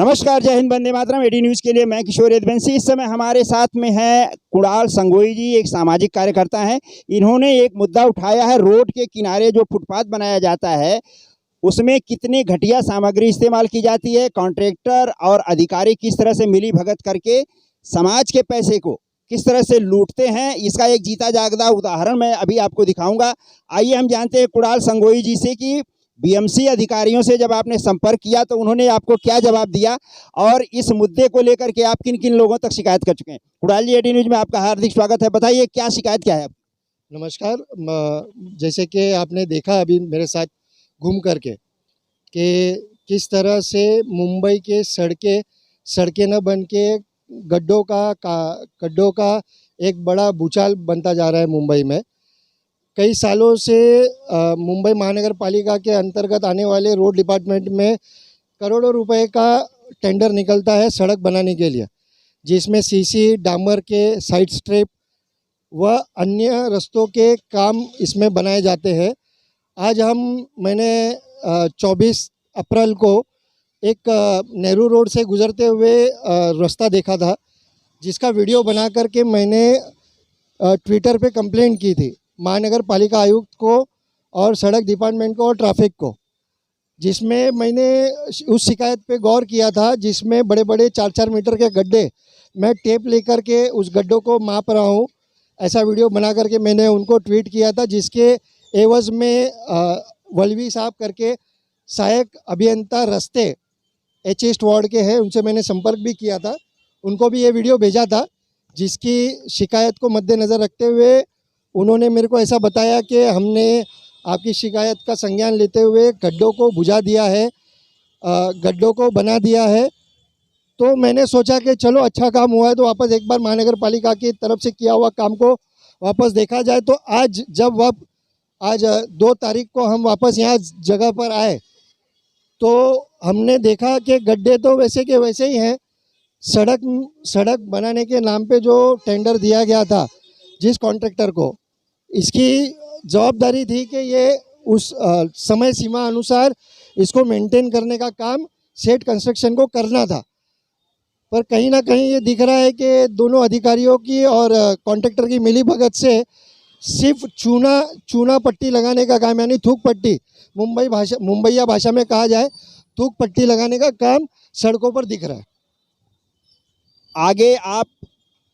नमस्कार, जय Hind, Vande Mataram. AD news के लिए मैं किशोर यदुवंशी। इस समय हमारे साथ में है कुणाल संगोई जी, एक सामाजिक कार्यकर्ता हैं। इन्होंने एक मुद्दा उठाया है, रोड के किनारे जो फुटपाथ बनाया जाता है उसमें कितने घटिया सामग्री इस्तेमाल की जाती है। कॉन्ट्रैक्टर और अधिकारी किस तरह से मिली भगत करके समाज के पैसे को किस तरह से लूटते हैं, इसका एक जीता जागता उदाहरण मैं अभी आपको दिखाऊंगा। आइए हम जानते हैं कुणाल संगोई जी से कि बीएमसी अधिकारियों से जब आपने संपर्क किया तो उन्होंने आपको क्या जवाब दिया और इस मुद्दे को लेकर के आप किन किन लोगों तक शिकायत कर चुके हैं। कुणाल जी, एडी न्यूज़ में आपका हार्दिक स्वागत है। बताइए क्या शिकायत क्या है। नमस्कार। जैसे कि आपने देखा अभी मेरे साथ घूम करके कि किस तरह से मुंबई के सड़कें न बन के गड्ढों का एक बड़ा भूचाल बनता जा रहा है मुंबई में। कई सालों से मुंबई महानगर पालिका के अंतर्गत आने वाले रोड डिपार्टमेंट में करोड़ों रुपए का टेंडर निकलता है सड़क बनाने के लिए, जिसमें सीसी, डामर के साइड स्ट्रिप व अन्य रस्तों के काम इसमें बनाए जाते हैं। आज मैंने 24 अप्रैल को एक नेहरू रोड से गुजरते हुए रास्ता देखा था, जिसका वीडियो बना करके मैंने ट्विटर पे कंप्लेंट की थी महानगर पालिका आयुक्त को और सड़क डिपार्टमेंट को और ट्रैफिक को, जिसमें मैंने उस शिकायत पे गौर किया था, जिसमें बड़े बड़े 4-4 मीटर के गड्ढे मैं टेप लेकर के उस गड्ढों को माप रहा हूँ। ऐसा वीडियो बना करके मैंने उनको ट्वीट किया था, जिसके एवज़ में वलवी साहब करके सहायक अभियंता रास्ते एच ईस्ट वार्ड के हैं, उनसे मैंने संपर्क भी किया था, उनको भी ये वीडियो भेजा था, जिसकी शिकायत को मद्देनज़र रखते हुए उन्होंने मेरे को ऐसा बताया कि हमने आपकी शिकायत का संज्ञान लेते हुए गड्ढों को बुझा दिया है, गड्ढों को बना दिया है। तो मैंने सोचा कि चलो अच्छा काम हुआ है तो वापस एक बार महानगर पालिका की तरफ से किया हुआ काम को वापस देखा जाए। तो आज 2 तारीख को हम वापस यहाँ जगह पर आए तो हमने देखा कि गड्ढे तो वैसे के वैसे ही हैं। सड़क बनाने के नाम पे जो टेंडर दिया गया था जिस कॉन्ट्रैक्टर को, इसकी जवाबदारी थी कि ये उस समय सीमा अनुसार इसको मेंटेन करने का काम सेट कंस्ट्रक्शन को करना था। पर कहीं ना कहीं ये दिख रहा है कि दोनों अधिकारियों की और कॉन्ट्रैक्टर की मिलीभगत से सिर्फ चूना पट्टी लगाने का काम, यानी थूक पट्टी, मुंबईया भाषा में कहा जाए थूक पट्टी लगाने का काम सड़कों पर दिख रहा है। आगे आप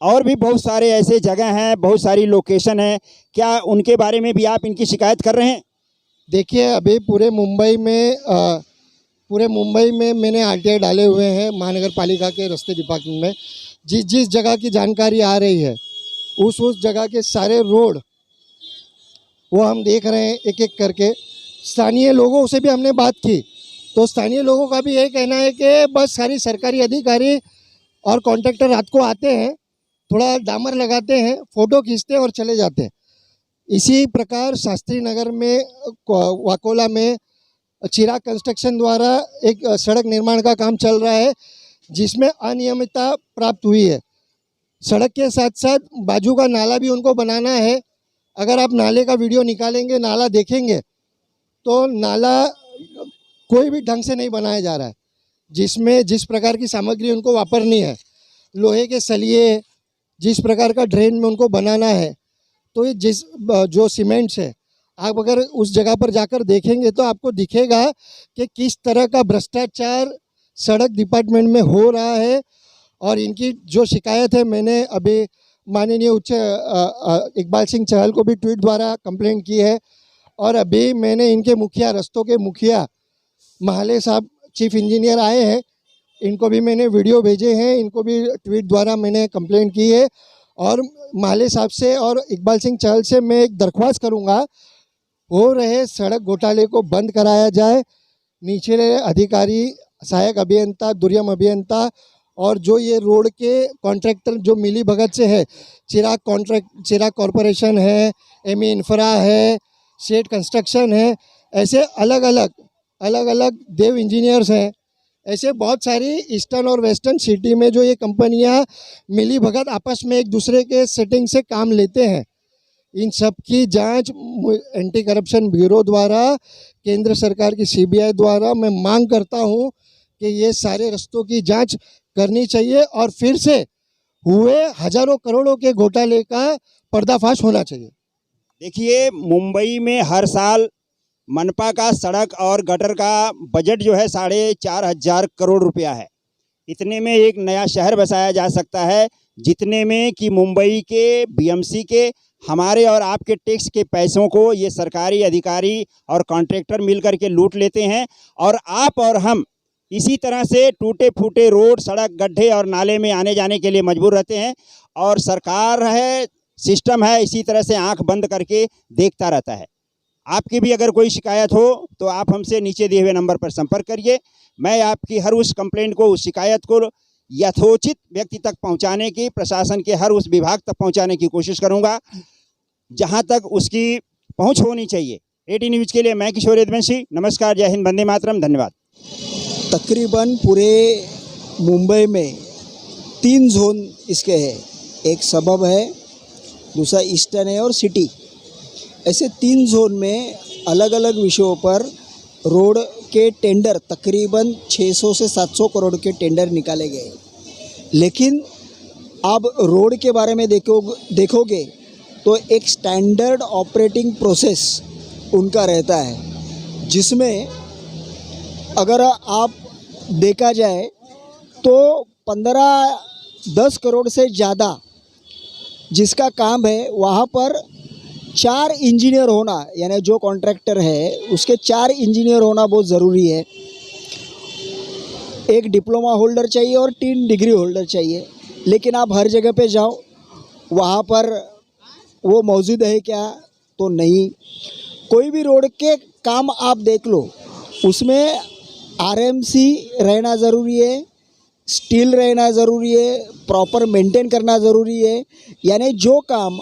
और भी बहुत सारे ऐसे जगह हैं, बहुत सारी लोकेशन है, क्या उनके बारे में भी आप इनकी शिकायत कर रहे हैं? देखिए, अभी पूरे मुंबई में मैंने आरटीआई डाले हुए हैं महानगर पालिका के रास्ते डिपार्टमेंट में। जिस जगह की जानकारी आ रही है उस जगह के सारे रोड वो हम देख रहे हैं एक एक करके। स्थानीय लोगों से भी हमने बात की तो स्थानीय लोगों का भी यही कहना है कि बस सारी सरकारी अधिकारी और कॉन्ट्रैक्टर रात को आते हैं, थोड़ा डामर लगाते हैं, फ़ोटो खींचते हैं और चले जाते हैं। इसी प्रकार शास्त्री नगर में, वाकोला में चिराग कंस्ट्रक्शन द्वारा एक सड़क निर्माण का काम चल रहा है, जिसमें अनियमितता प्राप्त हुई है। सड़क के साथ साथ बाजू का नाला भी उनको बनाना है। अगर आप नाले का वीडियो निकालेंगे, नाला देखेंगे तो नाला कोई भी ढंग से नहीं बनाया जा रहा है, जिसमें जिस प्रकार की सामग्री उनको वापरनी है, लोहे के सलिए, जिस प्रकार का ड्रेन में उनको बनाना है, तो ये जो सीमेंट्स है, आप अगर उस जगह पर जाकर देखेंगे तो आपको दिखेगा कि किस तरह का भ्रष्टाचार सड़क डिपार्टमेंट में हो रहा है। और इनकी जो शिकायत है, मैंने अभी माननीय इकबाल सिंह चहल को भी ट्वीट द्वारा कंप्लेंट की है, और अभी मैंने इनके रस्तों के मुखिया महाले साहब, चीफ इंजीनियर आए हैं, इनको भी मैंने वीडियो भेजे हैं, इनको भी ट्वीट द्वारा मैंने कंप्लेंट की है। और महाले साहब से और इकबाल सिंह चहल से मैं एक दरख्वास्त करूंगा, हो रहे सड़क घोटाले को बंद कराया जाए। निचले अधिकारी, सहायक अभियंता, दुर्यम अभियंता और जो ये रोड के कॉन्ट्रैक्टर जो मिली भगत से है, चिराग कॉरपोरेशन है, एमी इंफ्रा है, सेट कंस्ट्रक्शन है, ऐसे अलग अलग देव इंजीनियर्स हैं, ऐसे बहुत सारी ईस्टर्न और वेस्टर्न सिटी में जो ये कंपनियां मिली भगत आपस में एक दूसरे के सेटिंग से काम लेते हैं। इन सब की जांच एंटी करप्शन ब्यूरो द्वारा, केंद्र सरकार की सीबीआई द्वारा मैं मांग करता हूं कि ये सारे रास्तों की जांच करनी चाहिए और फिर से हुए हजारों करोड़ों के घोटाले का पर्दाफाश होना चाहिए। देखिए, मुंबई में हर साल मनपा का सड़क और गटर का बजट जो है 4,500 करोड़ रुपया है। इतने में एक नया शहर बसाया जा सकता है, जितने में कि मुंबई के बीएमसी के हमारे और आपके टैक्स के पैसों को ये सरकारी अधिकारी और कॉन्ट्रैक्टर मिलकर के लूट लेते हैं। और आप और हम इसी तरह से टूटे फूटे रोड, सड़क, गड्ढे और नाले में आने जाने के लिए मजबूर रहते हैं। और सरकार है, सिस्टम है, इसी तरह से आंख बंद करके देखता रहता है। आपकी भी अगर कोई शिकायत हो तो आप हमसे नीचे दिए हुए नंबर पर संपर्क करिए। मैं आपकी हर उस कंप्लेंट को, उस शिकायत को यथोचित व्यक्ति तक पहुंचाने की, प्रशासन के हर उस विभाग तक पहुंचाने की कोशिश करूंगा जहां तक उसकी पहुंच होनी चाहिए। एटी न्यूज़ के लिए मैं किशोर यदुवंशी। नमस्कार, जय हिंद, वंदे मातरम, धन्यवाद। तकरीबन पूरे मुंबई में 3 जोन इसके हैं। एक सबब है, दूसरा ईस्टर्न है और सिटी। ऐसे 3 जोन में अलग अलग विषयों पर रोड के टेंडर तकरीबन 600 से 700 करोड़ के टेंडर निकाले गए। लेकिन अब रोड के बारे में देखोगे तो एक स्टैंडर्ड ऑपरेटिंग प्रोसेस उनका रहता है, जिसमें अगर आप देखा जाए तो 15-10 करोड़ से ज़्यादा जिसका काम है वहाँ पर 4 इंजीनियर होना, यानी जो कॉन्ट्रैक्टर है उसके 4 इंजीनियर होना बहुत ज़रूरी है। एक डिप्लोमा होल्डर चाहिए और 3 डिग्री होल्डर चाहिए। लेकिन आप हर जगह पे जाओ, वहाँ पर वो मौजूद है क्या? तो नहीं। कोई भी रोड के काम आप देख लो, उसमें आरएमसी रहना ज़रूरी है, स्टील रहना ज़रूरी है, प्रॉपर मेंटेन करना ज़रूरी है। यानी जो काम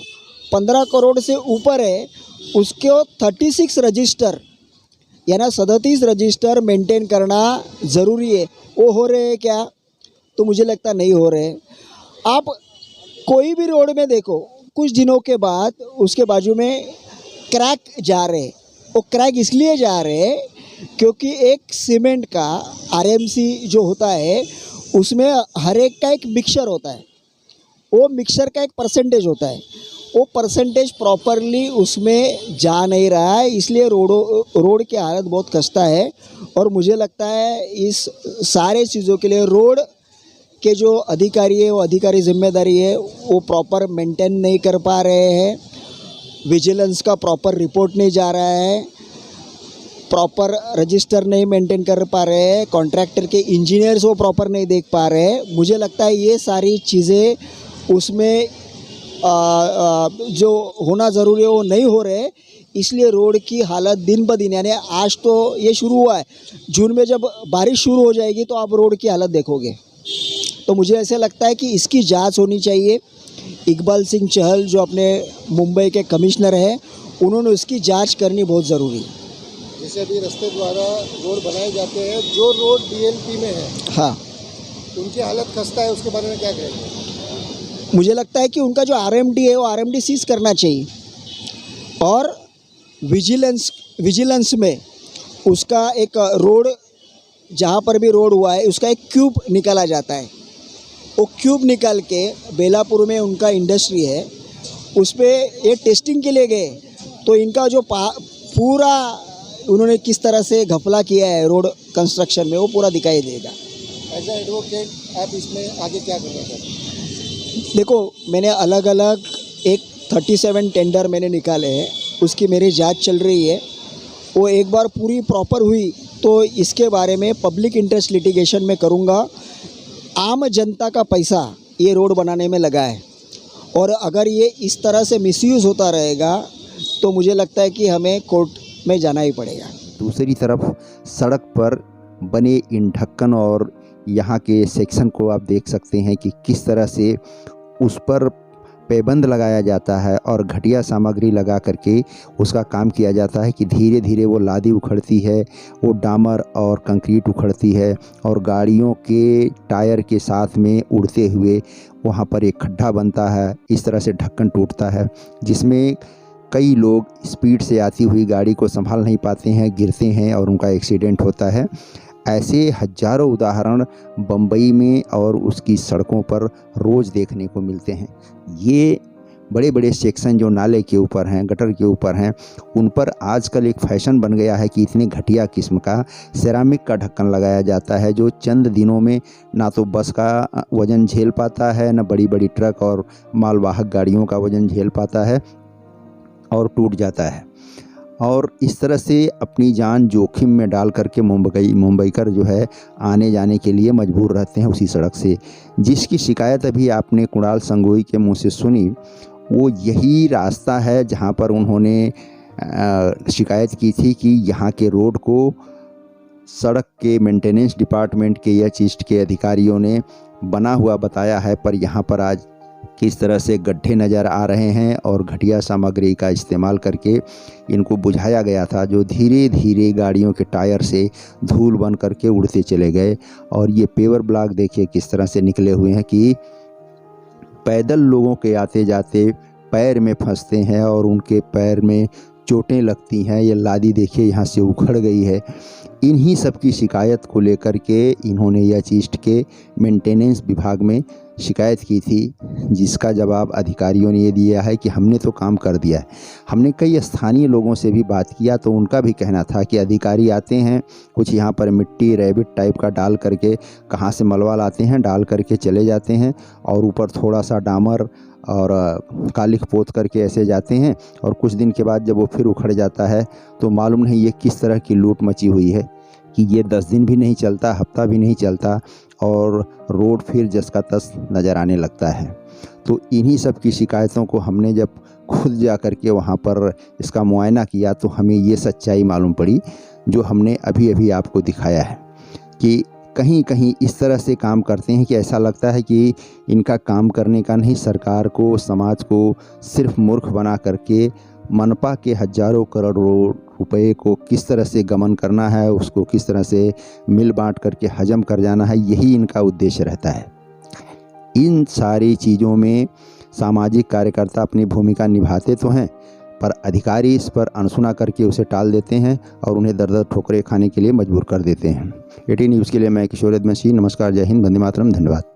15 करोड़ से ऊपर है उसको 36 रजिस्टर यानी 37 रजिस्टर मेंटेन करना ज़रूरी है। वो हो रहे हैं क्या? तो मुझे लगता नहीं हो रहे। आप कोई भी रोड में देखो, कुछ दिनों के बाद उसके बाजू में क्रैक जा रहे। वो क्रैक इसलिए जा रहे क्योंकि एक सीमेंट का आरएमसी जो होता है उसमें हर एक का एक मिक्सचर होता है। वो मिक्सचर का एक परसेंटेज होता है, वो परसेंटेज प्रॉपरली उसमें जा नहीं रहा है, इसलिए रोड की हालत बहुत खस्ता है। और मुझे लगता है इस सारे चीज़ों के लिए रोड के जो अधिकारी है, वो अधिकारी जिम्मेदारी है, वो प्रॉपर मेंटेन नहीं कर पा रहे हैं। विजिलेंस का प्रॉपर रिपोर्ट नहीं जा रहा है, प्रॉपर रजिस्टर नहीं मेंटेन कर पा रहे हैं, कॉन्ट्रैक्टर के इंजीनियर्स वो प्रॉपर नहीं देख पा रहे हैं। मुझे लगता है ये सारी चीज़ें उसमें जो होना ज़रूरी है वो नहीं हो रहे, इसलिए रोड की हालत दिन ब दिन, यानी आज तो ये शुरू हुआ है, जून में जब बारिश शुरू हो जाएगी तो आप रोड की हालत देखोगे। तो मुझे ऐसे लगता है कि इसकी जांच होनी चाहिए। इकबाल सिंह चहल जो अपने मुंबई के कमिश्नर हैं, उन्होंने इसकी जांच करनी बहुत ज़रूरी है। जैसे अभी रास्ते द्वारा रोड बनाए जाते हैं, जो रोड डीएलपी में है, हाँ, उनकी हालत खस्ता है, उसके बारे में क्या कहेंगे? मुझे लगता है कि उनका जो आरएमडी है वो आरएमडी सीज करना चाहिए और विजिलेंस में उसका एक रोड, जहाँ पर भी रोड हुआ है उसका एक क्यूब निकाला जाता है। वो क्यूब निकाल के बेलापुर में उनका इंडस्ट्री है, उस पर ये टेस्टिंग के लिए गए तो इनका जो पूरा उन्होंने किस तरह से घपला किया है रोड कंस्ट्रक्शन में, वो पूरा दिखाई देगा। एज ए एडवोकेट आप इसमें आगे क्या करना चाहते हैं? देखो, मैंने अलग अलग एक 37 टेंडर मैंने निकाले हैं, उसकी मेरी जांच चल रही है। वो एक बार पूरी प्रॉपर हुई तो इसके बारे में पब्लिक इंटरेस्ट लिटिगेशन में करूँगा। आम जनता का पैसा ये रोड बनाने में लगा है और अगर ये इस तरह से मिसयूज़ होता रहेगा तो मुझे लगता है कि हमें कोर्ट में जाना ही पड़ेगा। दूसरी तरफ सड़क पर बने इन ढक्कन और यहाँ के सेक्शन को आप देख सकते हैं कि किस तरह से उस पर पैबंद लगाया जाता है और घटिया सामग्री लगा करके उसका काम किया जाता है कि धीरे धीरे वो लादी उखड़ती है, वो डामर और कंक्रीट उखड़ती है और गाड़ियों के टायर के साथ में उड़ते हुए वहाँ पर एक खड्डा बनता है। इस तरह से ढक्कन टूटता है जिसमें कई लोग स्पीड से आती हुई गाड़ी को संभाल नहीं पाते हैं, गिरते हैं और उनका एक्सीडेंट होता है। ऐसे हजारों उदाहरण बम्बई में और उसकी सड़कों पर रोज़ देखने को मिलते हैं। ये बड़े बड़े सेक्शन जो नाले के ऊपर हैं, गटर के ऊपर हैं, उन पर आजकल एक फैशन बन गया है कि इतने घटिया किस्म का सेरामिक का ढक्कन लगाया जाता है जो चंद दिनों में ना तो बस का वज़न झेल पाता है, ना बड़ी बड़ी ट्रक और मालवाहक गाड़ियों का वज़न झेल पाता है और टूट जाता है। और इस तरह से अपनी जान जोखिम में डाल करके मुंबईकर जो है आने जाने के लिए मजबूर रहते हैं उसी सड़क से। जिसकी शिकायत अभी आपने कुणाल संगोई के मुंह से सुनी, वो यही रास्ता है जहां पर उन्होंने शिकायत की थी कि यहाँ के रोड को सड़क के मेंटेनेंस डिपार्टमेंट के या चीस्ट के अधिकारियों ने बना हुआ बताया है, पर यहाँ पर आज किस तरह से गड्ढे नज़र आ रहे हैं और घटिया सामग्री का इस्तेमाल करके इनको बुझाया गया था, जो धीरे धीरे गाड़ियों के टायर से धूल बन करके उड़ते चले गए। और ये पेवर ब्लॉक देखिए किस तरह से निकले हुए हैं कि पैदल लोगों के आते जाते पैर में फंसते हैं और उनके पैर में चोटें लगती हैं। ये लादी देखिए यहाँ से उखड़ गई है। इन्हीं सब की शिकायत को लेकर के इन्होंने यह चीस्ट के मेंटेनेंस विभाग में शिकायत की थी, जिसका जवाब अधिकारियों ने ये दिया है कि हमने तो काम कर दिया है। हमने कई स्थानीय लोगों से भी बात किया तो उनका भी कहना था कि अधिकारी आते हैं, कुछ यहाँ पर मिट्टी रैबिट टाइप का डाल करके, कहाँ से मलबा लाते हैं, डाल करके चले जाते हैं और ऊपर थोड़ा सा डामर और कालिख पोत करके ऐसे जाते हैं और कुछ दिन के बाद जब वो फिर उखड़ जाता है तो मालूम नहीं ये किस तरह की लूट मची हुई है कि ये 10 दिन भी नहीं चलता, हफ्ता भी नहीं चलता और रोड फिर जस का तस नज़र आने लगता है। तो इन्हीं सब की शिकायतों को हमने जब खुद जा कर के वहाँ पर इसका मुआयना किया तो हमें ये सच्चाई मालूम पड़ी जो हमने अभी अभी आपको दिखाया है कि कहीं कहीं इस तरह से काम करते हैं कि ऐसा लगता है कि इनका काम करने का नहीं, सरकार को, समाज को सिर्फ मूर्ख बना करके मनपा के हजारों करोड़ रुपए को किस तरह से गमन करना है, उसको किस तरह से मिल बांट करके हजम कर जाना है, यही इनका उद्देश्य रहता है। इन सारी चीज़ों में सामाजिक कार्यकर्ता अपनी भूमिका निभाते तो हैं, पर अधिकारी इस पर अनसुना करके उसे टाल देते हैं और उन्हें दर दर ठोकरें खाने के लिए मजबूर कर देते हैं। 18 न्यूज़ के लिए मैं किशोर यदवंशी। नमस्कार, जय हिंद, वंदे मातरम, धन्यवाद।